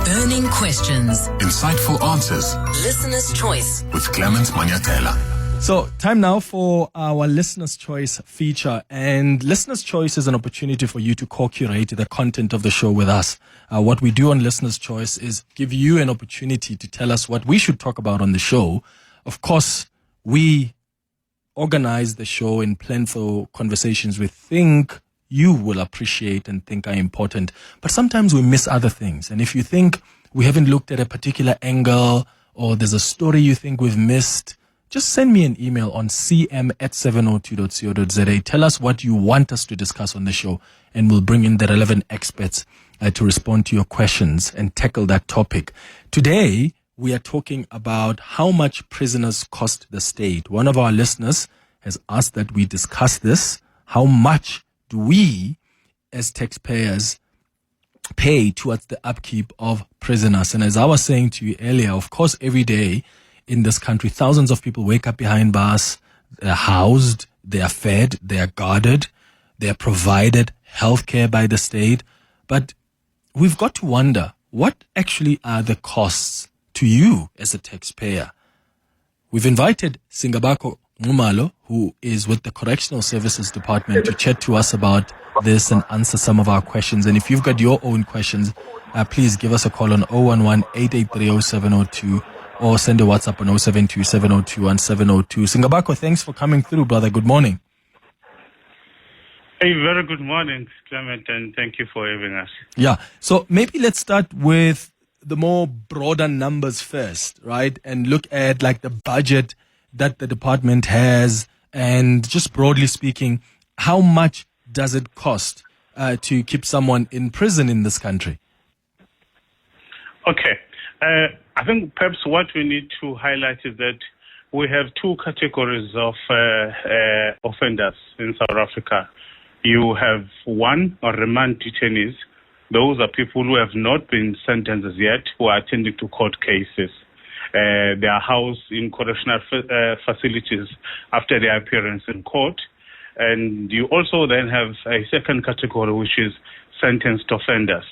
Burning questions. Insightful answers. Listener's choice. With Clement Manyathela. So, time now for our Listener's Choice feature. And Listener's Choice is an opportunity for you to co-curate the content of the show with us. What we do on Listener's Choice is give you an opportunity to tell us what we should talk about on the show. Of course, we organize the show in plentiful conversations we think you will appreciate and think are important. But sometimes we miss other things. And if you think we haven't looked at a particular angle or there's a story you think we've missed, just send me an email on cm@702.co.za. Tell us what you want us to discuss on the show, and we'll bring in the relevant experts to respond to your questions and tackle that topic. Today, we are talking about how much prisoners cost the state. One of our listeners has asked that we discuss this. How much do we, as taxpayers, pay towards the upkeep of prisoners? And as I was saying to you earlier, of course, every day in this country, thousands of people wake up behind bars. They're housed, they are fed, they are guarded, they are provided healthcare by the state. But we've got to wonder, what actually are the costs to you as a taxpayer? We've invited Singabakho Nxumalo, who is with the Correctional Services Department, to chat to us about this and answer some of our questions. And if you've got your own questions, please give us a call on 011-883-0702 or send a WhatsApp on 072-702-1702. Singabakho, thanks for coming through, brother. Good morning. Hey, very good morning, Clement, and thank you for having us. Yeah, so maybe let's start with the more broader numbers first, right? And look at like the budget that the department has, and just broadly speaking, how much does it cost to keep someone in prison in this country? Okay. I think perhaps what we need to highlight is that we have two categories of offenders in South Africa. You have one, or remand detainees. Those are people who have not been sentenced as yet, who are attending to court cases. They are housed in correctional facilities after their appearance in court. And you also then have a second category, which is sentenced offenders.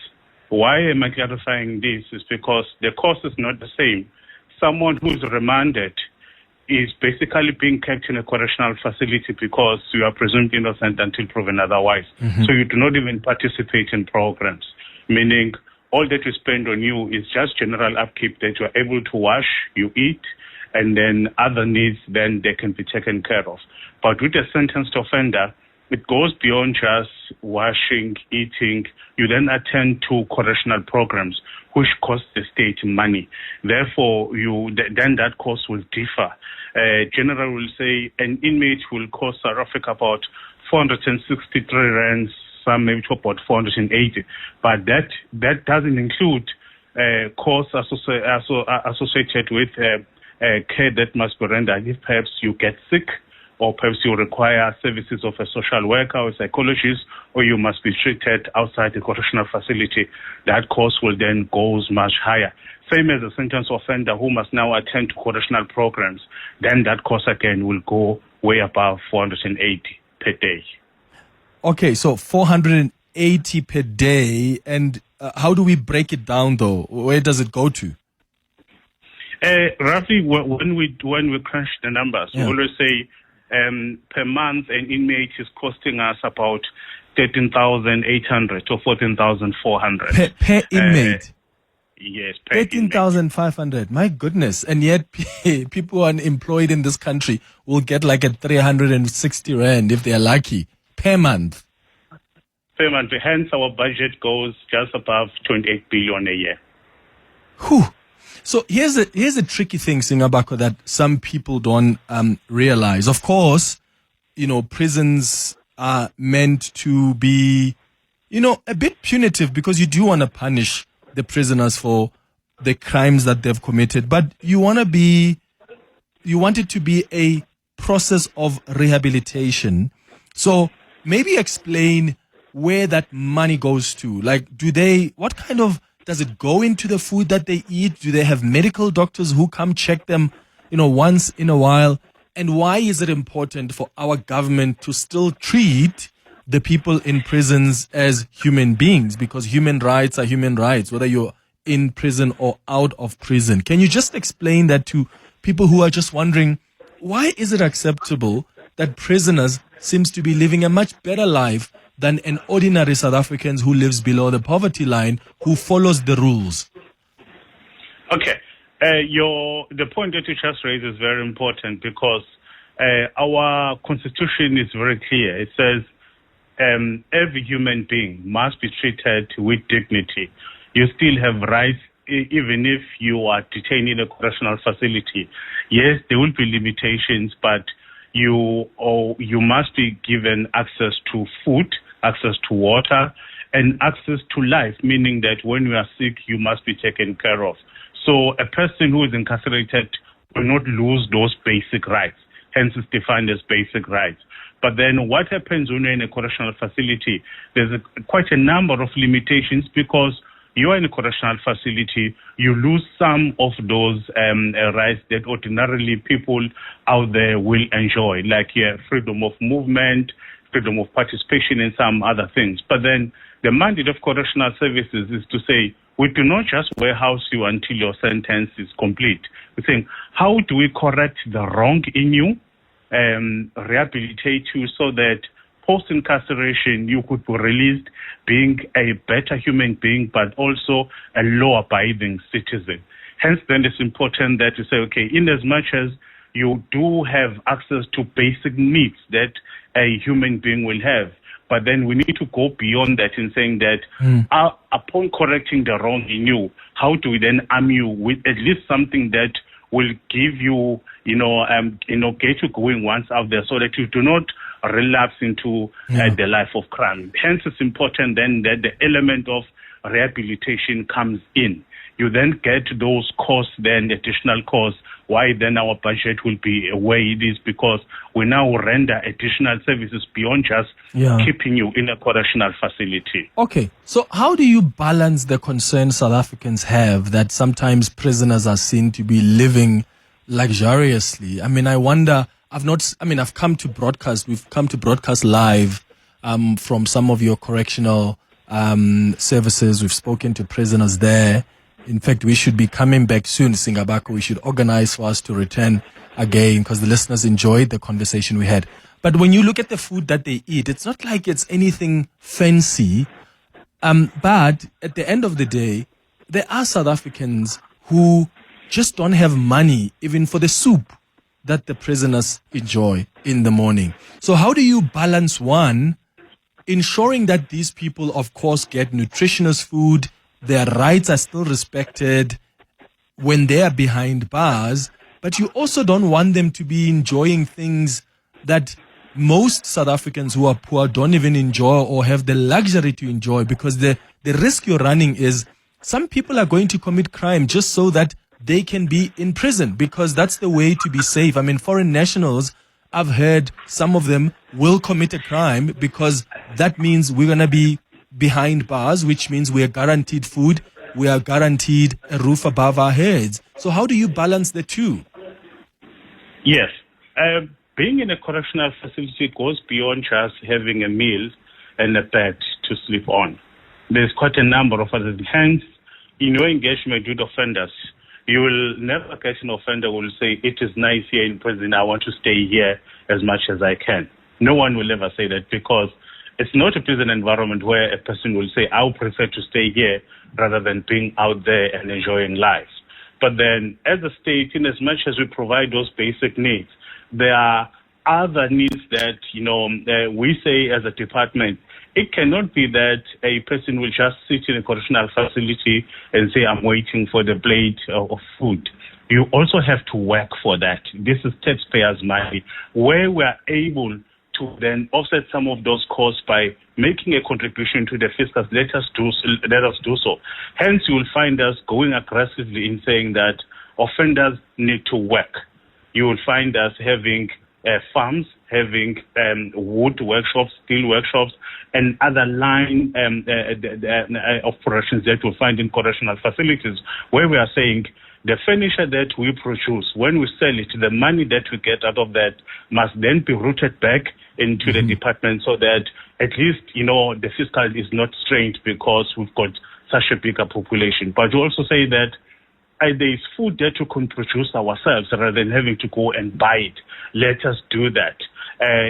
Why am I clarifying this? Is because the cost is not the same. Someone who is remanded is basically being kept in a correctional facility because you are presumed innocent until proven otherwise. Mm-hmm. So you do not even participate in programs, meaning all that you spend on you is just general upkeep, that you are able to wash, you eat, and then other needs, then they can be taken care of. But with a sentenced offender, it goes beyond just washing, eating. You then attend to correctional programs, which cost the state money. Therefore, then that cost will differ. General will say an inmate will cost South Africa about 463 rands, some maybe to about 480. But that doesn't include costs associated with care that must be rendered if perhaps you get sick, or perhaps you require services of a social worker or a psychologist, or you must be treated outside the correctional facility. That cost will then go much higher. Same as a sentenced offender who must now attend to correctional programs, then that cost again will go way above 480 per day. Okay, so 480 per day. And how do we break it down, though? Where does it go to? Roughly, when we crunch the numbers, we always say per month an inmate is costing us about 13,800 to 14,400 per inmate. Yes, per 13,500. My goodness! And yet, people who are unemployed in this country will get like a 360 rand if they are lucky per month. Per month. Hence, our budget goes just above 28 billion a year. Whew. So here's a tricky thing, Singabakho, that some people don't realize. Of course, prisons are meant to be, a bit punitive because you do want to punish the prisoners for the crimes that they've committed. But you want it to be a process of rehabilitation. So maybe explain where that money goes to. Like, does it go into the food that they eat? Do they have medical doctors who come check them, once in a while? And why is it important for our government to still treat the people in prisons as human beings? Because human rights are human rights, whether you're in prison or out of prison. Can you just explain that to people who are just wondering, why is it acceptable that prisoners seems to be living a much better life than an ordinary South African who lives below the poverty line, who follows the rules? Okay. The point that you just raised is very important because our constitution is very clear. It says every human being must be treated with dignity. You still have rights even if you are detained in a correctional facility. Yes, there will be limitations, but you must be given access to food, access to water, and access to life, meaning that when you are sick, you must be taken care of. So a person who is incarcerated will not lose those basic rights, hence it's defined as basic rights. But then what happens when you're in a correctional facility? There's quite a number of limitations because you are in a correctional facility, you lose some of those rights that ordinarily people out there will enjoy, like freedom of movement, freedom of participation, and some other things. But then the mandate of correctional services is to say, we do not just warehouse you until your sentence is complete. We're saying, how do we correct the wrong in you, rehabilitate you so that post-incarceration you could be released being a better human being, but also a law-abiding citizen. Hence, then it's important that you say, okay, in as much as you do have access to basic needs that a human being will have, but then we need to go beyond that in saying that upon correcting the wrong in you, how do we then arm you with at least something that will give you, get you going once out there so that you do not relapse into the life of crime. Hence, it's important then that the element of rehabilitation comes in. You then get those costs, then additional costs. Why then our budget will be where it is, because we now render additional services beyond just keeping you in a correctional facility. Okay, so how do you balance the concern South Africans have that sometimes prisoners are seen to be living luxuriously? I mean, I wonder, I've come to broadcast, we've come to broadcast live from some of your correctional services. We've spoken to prisoners there. In fact, we should be coming back soon, Singabakho. We should organize for us to return again because the listeners enjoyed the conversation we had. But when you look at the food that they eat, it's not like it's anything fancy. But at the end of the day, there are South Africans who just don't have money even for the soup that the prisoners enjoy in the morning. So how do you balance, one, ensuring that these people, of course, get nutritious food, their rights are still respected when they are behind bars, but you also don't want them to be enjoying things that most South Africans who are poor don't even enjoy or have the luxury to enjoy, because the risk you're running is some people are going to commit crime just so that they can be in prison, because that's the way to be safe. I mean, foreign nationals, I've heard some of them will commit a crime because that means we're going to be behind bars, which means we are guaranteed food, we are guaranteed a roof above our heads. So how do you balance the two? Yes. Being in a correctional facility goes beyond just having a meal and a bed to sleep on. There's quite a number of other things. Hence, in your engagement with offenders, you will never get an offender who will say, it is nice here in prison, I want to stay here as much as I can. No one will ever say that, because it's not a prison environment where a person will say, I would prefer to stay here rather than being out there and enjoying life. But then, as a state, in as much as we provide those basic needs, there are other needs that, we say as a department, it cannot be that a person will just sit in a correctional facility and say, I'm waiting for the plate of food. You also have to work for that. This is taxpayers' money, where we are able to then offset some of those costs by making a contribution to the fiscus. Let us do so. Hence, you will find us going aggressively in saying that offenders need to work. You will find us having farms, having wood workshops, steel workshops, and other line operations that you'll find in correctional facilities, where we are saying the furniture that we produce, when we sell it, the money that we get out of that must then be routed back into the department, so that at least, the fiscal is not strained because we've got such a bigger population. But you also say that there is food that we can produce ourselves rather than having to go and buy it. Let us do that.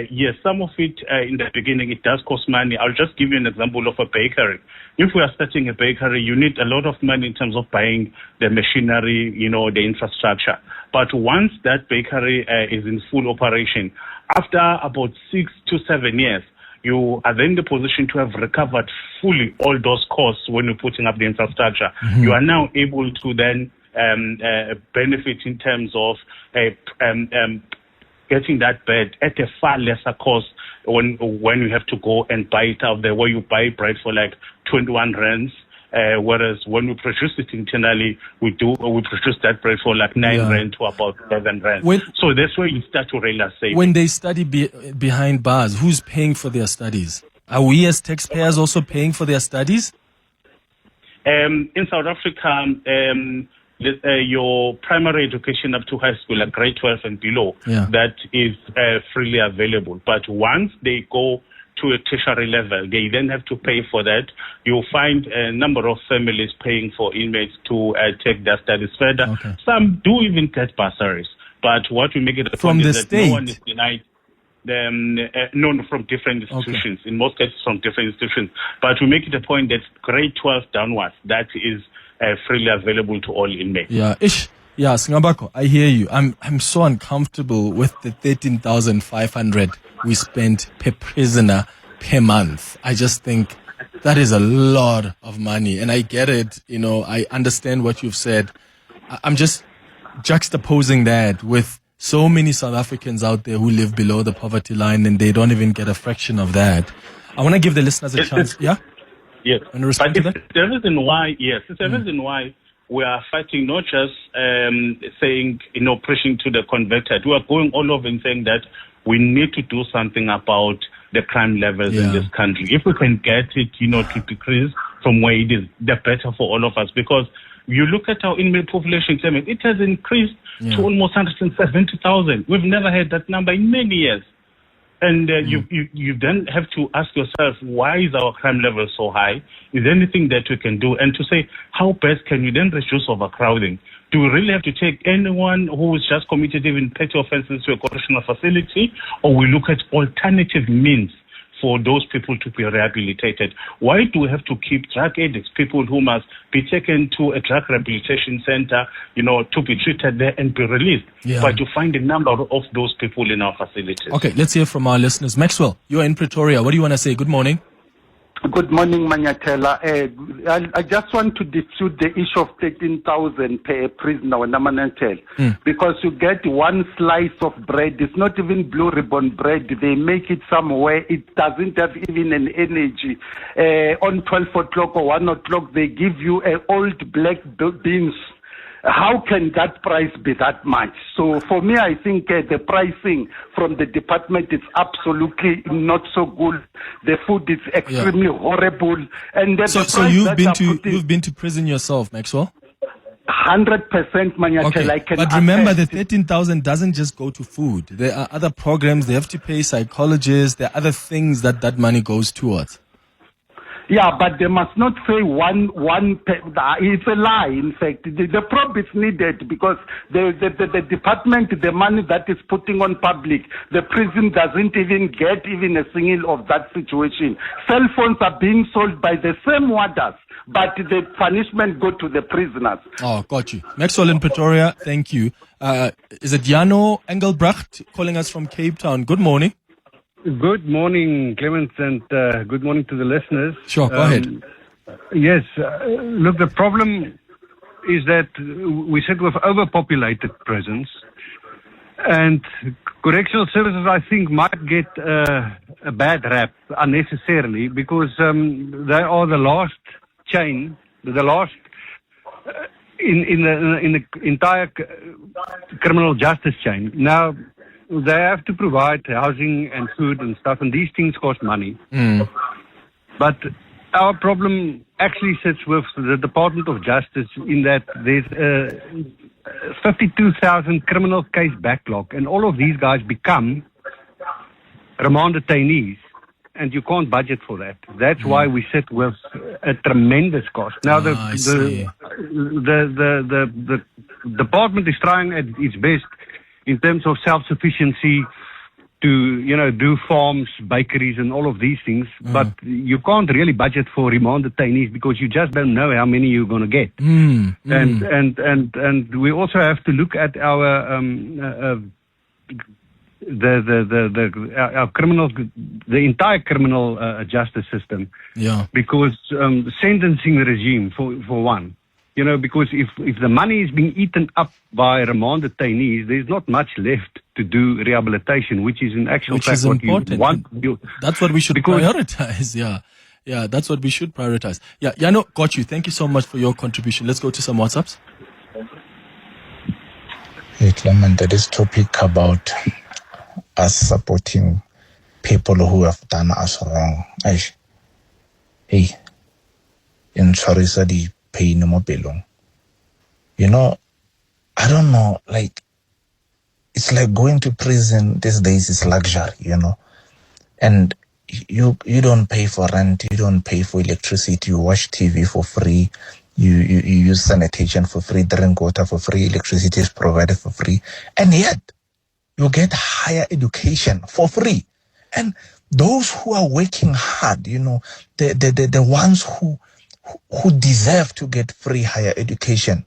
Yes, some of it in the beginning, it does cost money. I'll just give you an example of a bakery. If we are starting a bakery, you need a lot of money in terms of buying the machinery, the infrastructure. But once that bakery is in full operation, after about 6 to 7 years, you are then in the position to have recovered fully all those costs when you're putting up the infrastructure. Mm-hmm. You are now able to then benefit in terms of getting that bread at a far lesser cost when you have to go and buy it out there, where you buy bread for like 21 rands. Whereas when we produce it internally, we produce that bread for like 9 rand to about 11 rand. So that's where you start to realize savings. When they study behind bars, who's paying for their studies? Are we as taxpayers also paying for their studies? In South Africa, your primary education up to high school, like grade 12 and below, that is freely available. But once they go to a tertiary level, they then have to pay for that. You'll find a number of families paying for inmates to take their studies further. Okay. Some do even get bursaries. But what we make it a from point the is state? That no one is denied. From different institutions. Okay. In most cases, from different institutions. But we make it a point that grade 12 downwards, that is freely available to all inmates. Yeah, Singabakho, I hear you. I'm so uncomfortable with the 13,500 we spent per prisoner per month. I just think that is a lot of money, and I get it. I understand what you've said. I'm just juxtaposing that with so many South Africans out there who live below the poverty line, and they don't even get a fraction of that. I want to give the listeners a chance. Yeah. Yes. But it's the reason why. Yes, it's the reason why we are fighting, not just saying, pushing to the convicted. We are going all over and saying that we need to do something about the crime levels in this country. If we can get it, to decrease from where it is, the better for all of us. Because you look at our inmate population, Clement, it has increased to almost 170,000. We've never had that number in many years. And you then have to ask yourself, why is our crime level so high? Is there anything that we can do? And to say, how best can you then reduce overcrowding? Do we really have to take anyone who is just committed even petty offenses to a correctional facility? Or we look at alternative means for those people to be rehabilitated? Why do we have to keep drug addicts, people who must be taken to a drug rehabilitation center, to be treated there and be released? But to find a number of those people in our facilities. Okay, let's hear from our listeners. Maxwell, you're in Pretoria. What do you want to say? Good morning. Good morning, Manyathela. I just want to dispute the issue of 13,000 per prisoner, because you get one slice of bread. It's not even blue ribbon bread. They make it somewhere. It doesn't have even an energy. On 12 o'clock or 1 o'clock, they give you old black beans. How can that price be that much? So for me, I think the pricing from the department is absolutely not so good. The food is extremely horrible. And so you've been to prison yourself, Maxwell? 100%, Manyathela. Okay. But remember, the 13,000 doesn't just go to food. There are other programs. They have to pay psychologists. There are other things that money goes towards. Yeah, but they must not say one. It's a lie. In fact, the probe is needed because the department, the money that is putting on public, the prison doesn't even get even a single of that situation. Cell phones are being sold by the same warders, but the punishment go to the prisoners. Oh, got you. Maxwell in Pretoria, thank you. Is it Jano Engelbrecht calling us from Cape Town? Good morning. Good morning, Clement, and good morning to the listeners. Sure, go ahead. Yes, look, the problem is that we sit with overpopulated prisons, and correctional services, I think, might get a bad rap unnecessarily because they are the last chain, the last in the entire criminal justice chain. Now, they have to provide housing and food and stuff, and these things cost money. But our problem actually sits with the Department of Justice in that there's a 52,000 criminal case backlog, and all of these guys become remand detainees and you can't budget for that. That's why we sit with a tremendous cost. Now, the department is trying at its best in terms of self-sufficiency to, do farms, bakeries, and all of these things. But you can't really budget for remand detainees because you just don't know how many you're going to get. And we also have to look at our our criminal, the entire criminal justice system. Yeah. Because sentencing regime, for one. Because if the money is being eaten up by remand detainees, there's not much left to do rehabilitation, which is in actual fact what you want to do. That's what we should prioritize. Yeah, that's what we should prioritize. Yeah, Yano, got you. Thank you so much for your contribution. Let's go to some WhatsApps. Hey, Clement, this topic about us supporting people who have done us wrong. Hey, in Charissa, pain mo belong. I don't know, it's like going to prison these days is luxury, and you don't pay for rent, you don't pay for electricity, you watch TV for free, you use sanitation for free, drink water for free, electricity is provided for free, and yet you get higher education for free. And those who are working hard, the ones who deserve to get free higher education,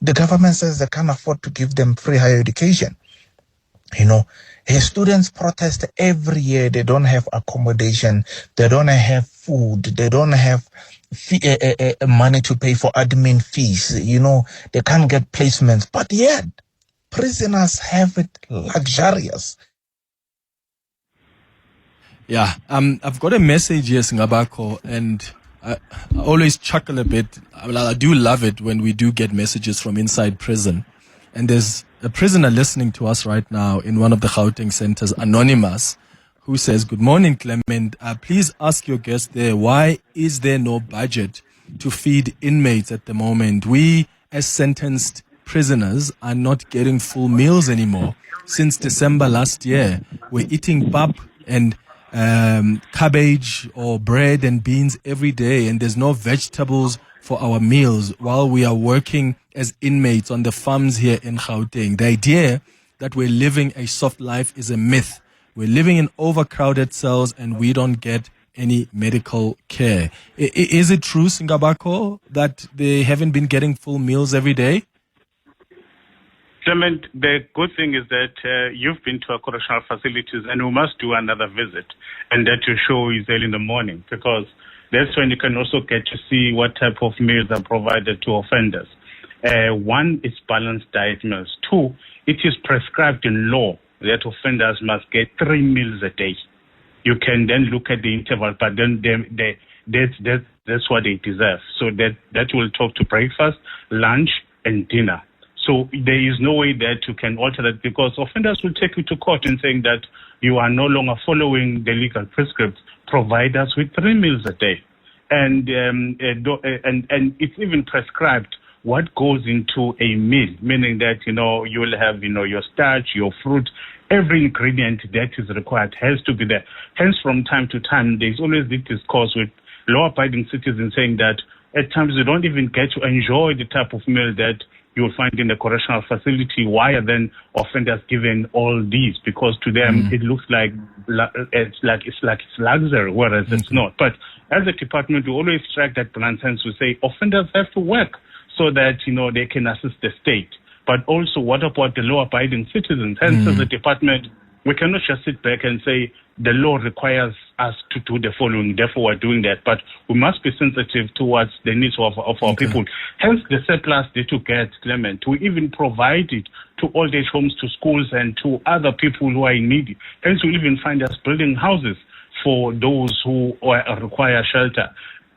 the government says they can't afford to give them free higher education. Students protest every year. They don't have accommodation. They don't have food. They don't have money to pay for admin fees. They can't get placements. But yet, prisoners have it luxurious. Yeah, I've got a message here, Singabakho, and I always chuckle a bit. I do love it when we do get messages from inside prison. And there's a prisoner listening to us right now in one of the Gauteng centers, Anonymous, who says, "Good morning, Clement. Please ask your guest there, why is there no budget to feed inmates at the moment? We, as sentenced prisoners, are not getting full meals anymore. Since December last year, we're eating pap and cabbage or bread and beans every day, and there's no vegetables for our meals while we are working as inmates on the farms here in Gauteng. The idea that we're living a soft life is a myth. We're living in overcrowded cells and we don't get any medical care." Is it true, Singabakho, that they haven't been getting full meals every day? Clement, the good thing is that you've been to our correctional facilities, and we must do another visit, and that your show is early in the morning, because that's when you can also get to see what type of meals are provided to offenders. One is balanced diet meals. Two, it is prescribed in law that offenders must get 3 meals a day. You can then look at the interval, but then that's what they deserve. So that will talk to breakfast, lunch, and dinner. So there is no way that you can alter that, because offenders will take you to court and saying that you are no longer following the legal prescripts. Provide us with 3 meals a day. And it's even prescribed what goes into a meal, meaning that, you will have, your starch, your fruit, every ingredient that is required has to be there. Hence, from time to time, there's always this discourse with law-abiding citizens saying that at times you don't even get to enjoy the type of meal that you will find in the correctional facility. Why are then offenders given all these? Because to them it looks like it's luxury, whereas it's not. But as a department, we always strike that balance. We say offenders have to work so that they can assist the state. But also, what about the law-abiding citizens? Hence, as a department, we cannot just sit back and say the law requires us to do the following, therefore we're doing that. But we must be sensitive towards the needs of our people. Hence, the surplus that you get, Clement, we even provide it to old age homes, to schools, and to other people who are in need. Hence, we even find us building houses for those who require shelter.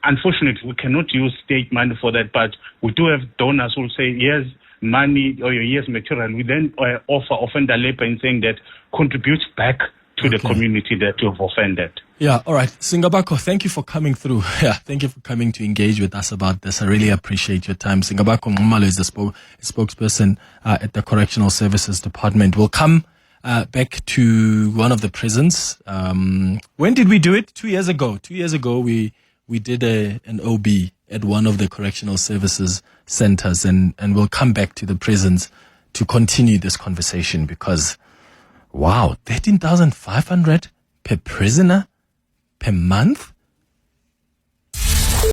Unfortunately, we cannot use state money for that, but we do have donors who will say, yes, money or yes, material. We then offer offender labor in saying that contributes back to the community that you've offended. Yeah, all right. Singabakho, thank you for coming through. Yeah, thank you for coming to engage with us about this. I really appreciate your time. Singabakho Nxumalo is the spokesperson at the Correctional Services Department. We'll come back to one of the prisons. When did we do it? 2 years ago. 2 years ago, we did an OB at one of the correctional services centers, and we'll come back to the prisons to continue this conversation because, wow, 13,500 per prisoner per month?